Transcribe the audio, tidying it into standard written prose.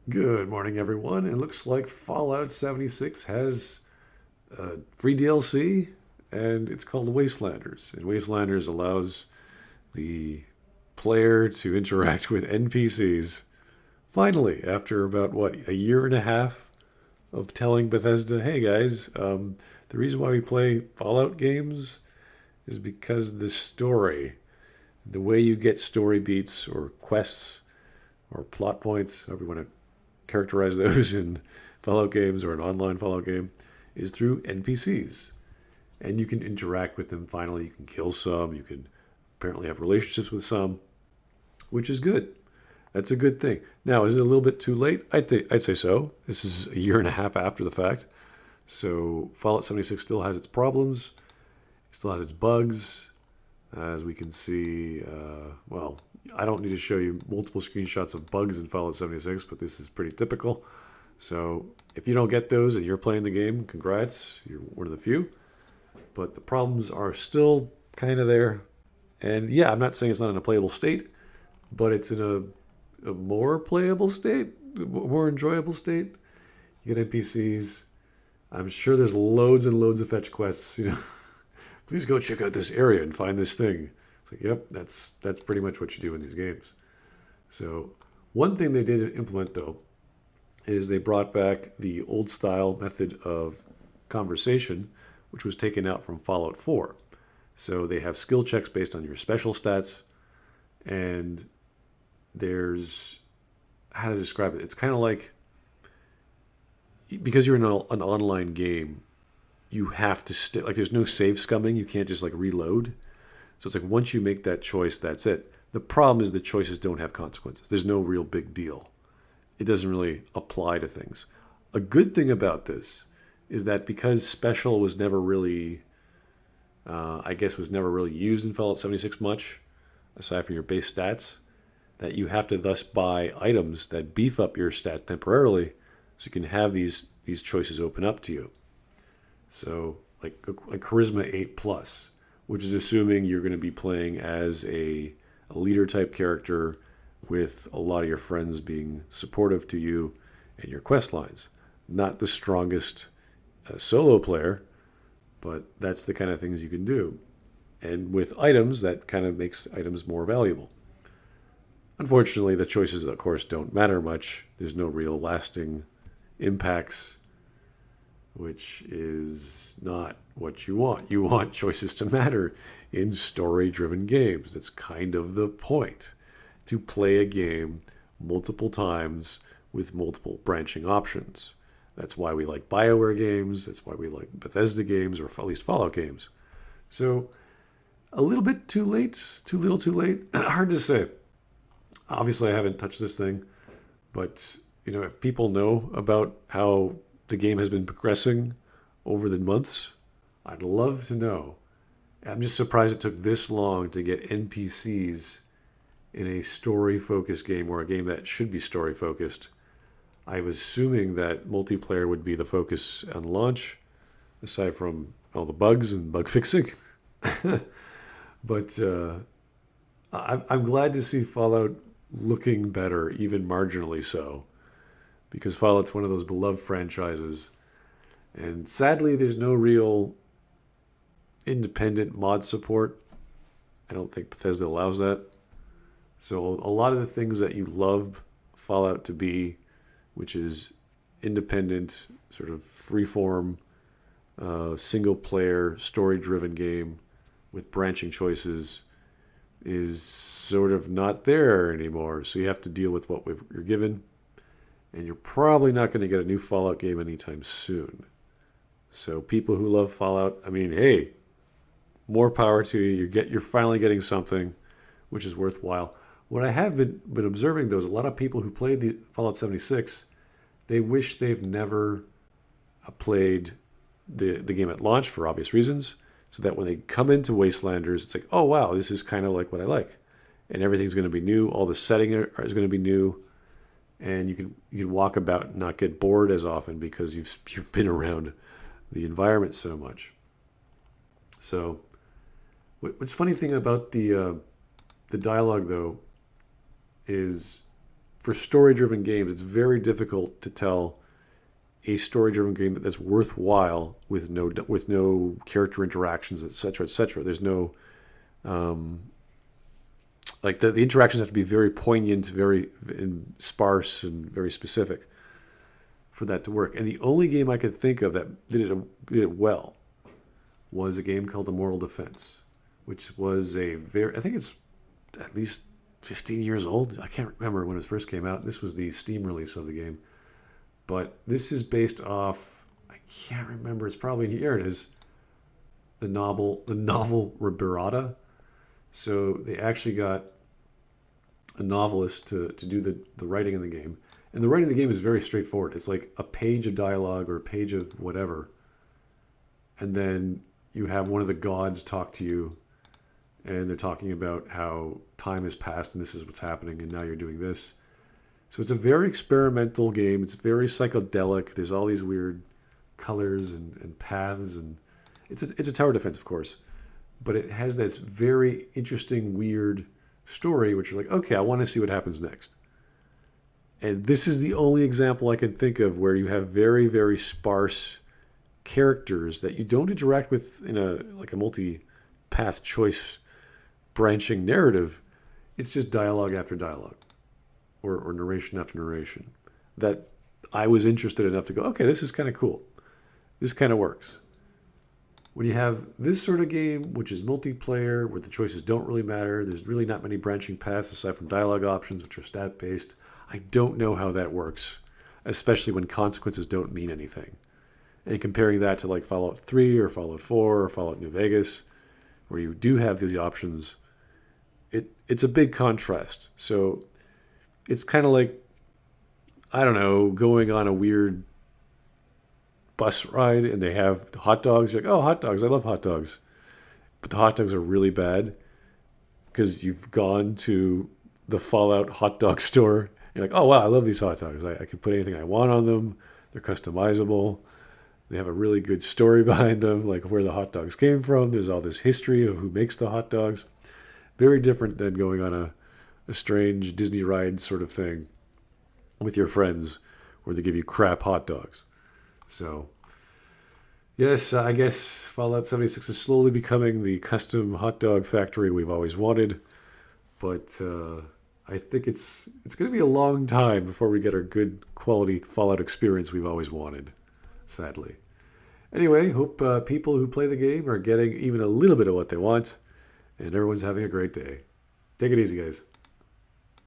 Good morning, everyone. It looks like Fallout 76 has free DLC, and it's called Wastelanders. And Wastelanders allows the player to interact with NPCs. Finally, after about a year and a half of telling Bethesda, hey guys, the reason why we play Fallout games is because the story, the way you get story beats or quests or plot points, however you want to characterize those in Fallout games or an online Fallout game, is through NPCs. And you can interact with them finally. You can kill some. You can apparently have relationships with some, which is good. That's a good thing. Now, is it a little bit too late? I'd say so. This is a year and a half after the fact. So Fallout 76 still has its problems. It still has its bugs. As we can see, I don't need to show you multiple screenshots of bugs in Fallout 76, but this is pretty typical. So if you don't get those and you're playing the game, congrats, you're one of the few. But the problems are still kind of there. And yeah, I'm not saying it's not in a playable state, but it's in a more playable state, a more enjoyable state. You get NPCs. I'm sure there's loads and loads of fetch quests. Please go check out this area and find this thing. It's like, yep, that's pretty much what you do in these games. So one thing they did implement though is they brought back the old style method of conversation, which was taken out from Fallout 4. So they have skill checks based on your special stats, and there's how to describe it. It's kind of like because you're in an online game, you have to stay like there's no save scumming. You can't just like reload. So it's like once you make that choice, that's it. The problem is the choices don't have consequences. There's no real big deal. It doesn't really apply to things. A good thing about this is that because special was never really, was never really used in Fallout 76 much, aside from your base stats, that you have to thus buy items that beef up your stats temporarily, so you can have these choices open up to you. So like a charisma 8 plus, which is assuming you're going to be playing as a leader type character with a lot of your friends being supportive to you and your quest lines. Not the strongest solo player, but that's the kind of things you can do. And with items, that kind of makes items more valuable. Unfortunately, the choices, of course, don't matter much. There's no real lasting impacts, which is not what you want. You want choices to matter in story driven games. That's kind of the point, to play a game multiple times with multiple branching options. That's why we like BioWare games. That's why we like Bethesda games, or at least Fallout games. So, a little bit too late, too little too late. Hard to say. Obviously, I haven't touched this thing, but if people know about how the game has been progressing over the months, I'd love to know. I'm just surprised it took this long to get NPCs in a story focused game, or a game that should be story focused. I was assuming that multiplayer would be the focus on launch, aside from all the bugs and bug fixing. But I'm glad to see Fallout looking better, even marginally so, because Fallout's one of those beloved franchises. And sadly, there's no real independent mod support. I don't think Bethesda allows that. So a lot of the things that you love Fallout to be, which is independent, sort of freeform, single player, story driven game with branching choices, is sort of not there anymore. So you have to deal with what you're given. And you're probably not going to get a new Fallout game anytime soon. So people who love Fallout, I mean, hey, more power to you. You're finally getting something which is worthwhile. What I have been observing, though, is a lot of people who played the Fallout 76, they wish they've never played the game at launch for obvious reasons, so that when they come into Wastelanders, it's like, oh wow, this is kind of like what I like, and everything's going to be new. All the setting is going to be new, and you can walk about and not get bored as often because you've been around the environment so much. So, what's funny thing about the dialogue though is, for story-driven games, it's very difficult to tell a story-driven game that's worthwhile with no character interactions, etc., etc. There's no like the interactions have to be very poignant, very sparse, and very specific for that to work. And the only game I could think of that did it well was a game called Immortal Defense, which was I think it's at least 15 years old. I can't remember when it first came out. This was the Steam release of the game. But this is based off, I can't remember, it's probably, here it is, the novel Liberata. So they actually got a novelist to do the writing in the game. And the writing of the game is very straightforward. It's like a page of dialogue or a page of whatever. And then you have one of the gods talk to you, and they're talking about how time has passed and this is what's happening and now you're doing this. So it's a very experimental game. It's very psychedelic. There's all these weird colors and paths, and it's a tower defense, of course, but it has this very interesting, weird story, which you're like, okay, I want to see what happens next. And this is the only example I can think of where you have very, very sparse characters that you don't interact with in a multi-path choice branching narrative. It's just dialogue after dialogue. Or narration after narration, that I was interested enough to go, okay, this is kind of cool. This kind of works. When you have this sort of game, which is multiplayer, where the choices don't really matter, there's really not many branching paths aside from dialogue options, which are stat-based, I don't know how that works, especially when consequences don't mean anything. And comparing that to like Fallout 3 or Fallout 4 or Fallout New Vegas, where you do have these options, it's a big contrast. So it's kind of like, I don't know, going on a weird bus ride and they have hot dogs. You're like, oh, hot dogs. I love hot dogs. But the hot dogs are really bad because you've gone to the Fallout hot dog store. You're like, oh, wow, I love these hot dogs. I can put anything I want on them. They're customizable. They have a really good story behind them, like where the hot dogs came from. There's all this history of who makes the hot dogs. Very different than going on a strange Disney ride sort of thing with your friends where they give you crap hot dogs. So, yes, I guess Fallout 76 is slowly becoming the custom hot dog factory we've always wanted. But I think it's going to be a long time before we get our good quality Fallout experience we've always wanted, sadly. Anyway, hope people who play the game are getting even a little bit of what they want, and everyone's having a great day. Take it easy, guys.